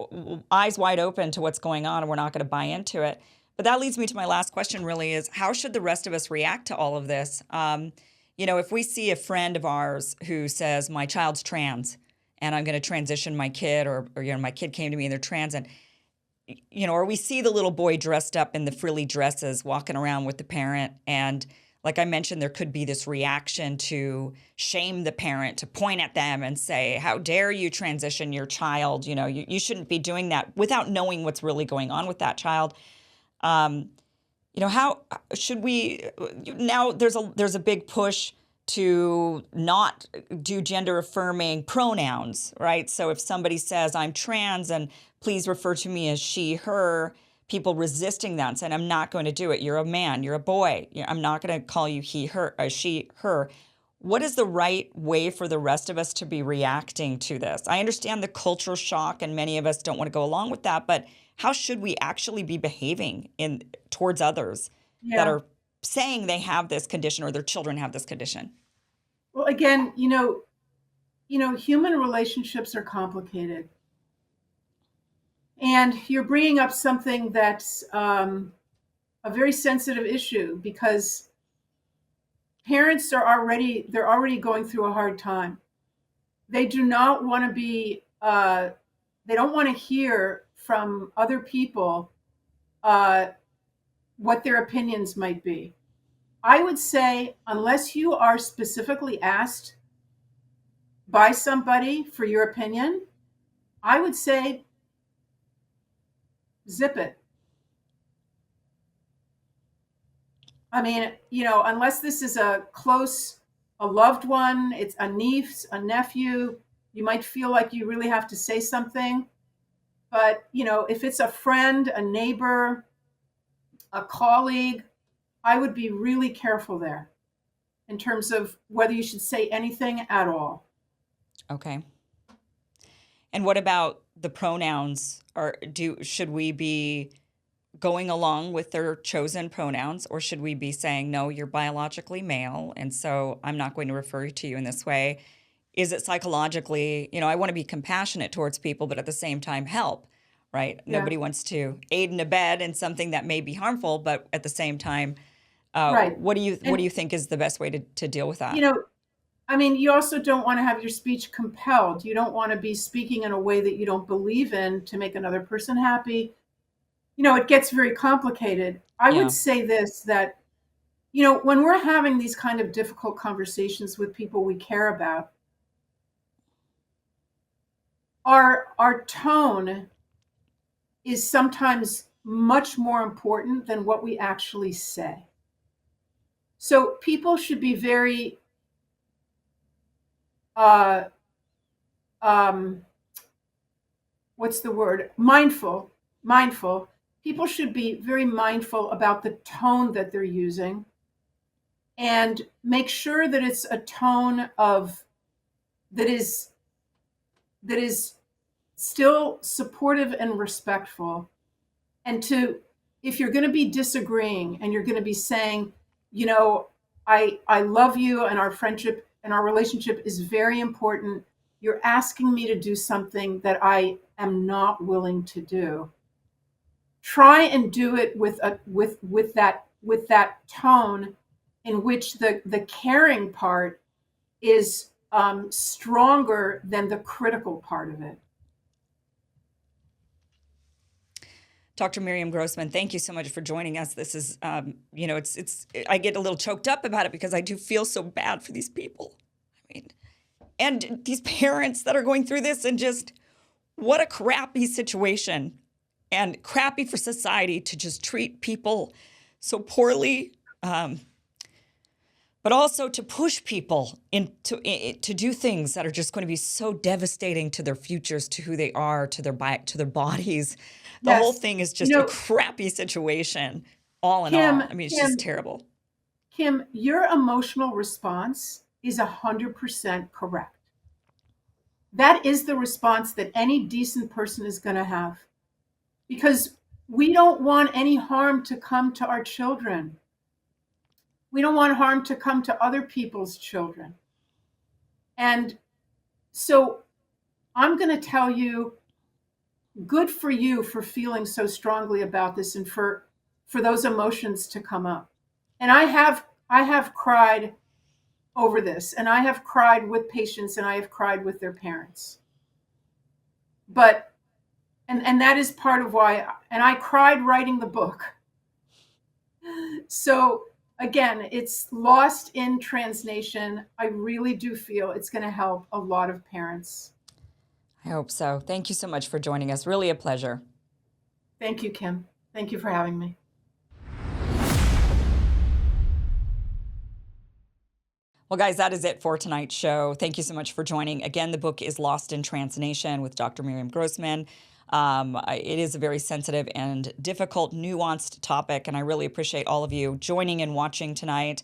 eyes wide open to what's going on, and we're not going to buy into it. But that leads me to my last question, really, is how should the rest of us react to all of this? If we see a friend of ours who says, my child's trans, and I'm going to transition my kid, or my kid came to me and they're trans, and or we see the little boy dressed up in the frilly dresses walking around with the parent. And like I mentioned, there could be this reaction to shame the parent, to point at them and say, how dare you transition your child? You shouldn't be doing that, without knowing what's really going on with that child. How should we, now there's a big push to not do gender affirming pronouns, right? So if somebody says I'm trans and please refer to me as she, her, people resisting that and saying, I'm not going to do it. You're a man, you're a boy. I'm not going to call you he, her, she, her. What is the right way for the rest of us to be reacting to this? I understand the cultural shock and many of us don't want to go along with that, but how should we actually be behaving towards others that Yeah. are saying they have this condition or their children have this condition? Well, again, human relationships are complicated. And you're bringing up something that's a very sensitive issue, because parents they're already going through a hard time. They do not want to be they don't want to hear from other people uh, what their opinions might be. I would say, unless you are specifically asked by somebody for your opinion, I would say zip it. I mean, unless this is a loved one, it's a niece, a nephew, you might feel like you really have to say something. But, if it's a friend, a neighbor, a colleague, I would be really careful there in terms of whether you should say anything at all. Okay. And what about the pronouns? Should we be going along with their chosen pronouns, or should we be saying, no, you're biologically male, and so I'm not going to refer to you in this way? Is it psychologically, I want to be compassionate towards people, but at the same time help, right? Yeah. Nobody wants to aid and abet in something that may be harmful, but at the same time, Right. what do you think is the best way to deal with that? You also don't want to have your speech compelled. You don't want to be speaking in a way that you don't believe in to make another person happy. It gets very complicated. I Yeah. would say this, that, when we're having these kind of difficult conversations with people we care about, our tone is sometimes much more important than what we actually say. So people should be very what's the word? Mindful. People should be very mindful about the tone that they're using, and make sure that it's a tone that is still supportive and respectful. And if you're going to be disagreeing and you're going to be saying, I love you, and our friendship and our relationship is very important, you're asking me to do something that I am not willing to do. Try and do it with that tone in which the caring part is stronger than the critical part of it. Dr. Miriam Grossman, thank you so much for joining us. This is, I get a little choked up about it because I do feel so bad for these people. I mean, and these parents that are going through this, and just what a crappy situation, and crappy for society to just treat people so poorly, but also to push people to do things that are just going to be so devastating to their futures, to who they are, to their bodies. The whole thing is just a crappy situation, all in all. I mean, it's just terrible. Kim, your emotional response is 100% correct. That is the response that any decent person is going to have, because we don't want any harm to come to our children. We don't want harm to come to other people's children. And so I'm going to tell you, good for you for feeling so strongly about this, and for those emotions to come up. And I have cried over this, and I have cried with patients, and I have cried with their parents. But and that is part of why, and I cried writing the book. So again, it's lost in translation. I really do feel it's going to help a lot of parents. I hope so. Thank you so much for joining us. Really a pleasure. Thank you, Kim. Thank you for having me. Well, guys, that is it for tonight's show. Thank you so much for joining. Again, the book is Lost in Translation with Dr. Miriam Grossman. It is a very sensitive and difficult, nuanced topic, and I really appreciate all of you joining and watching tonight.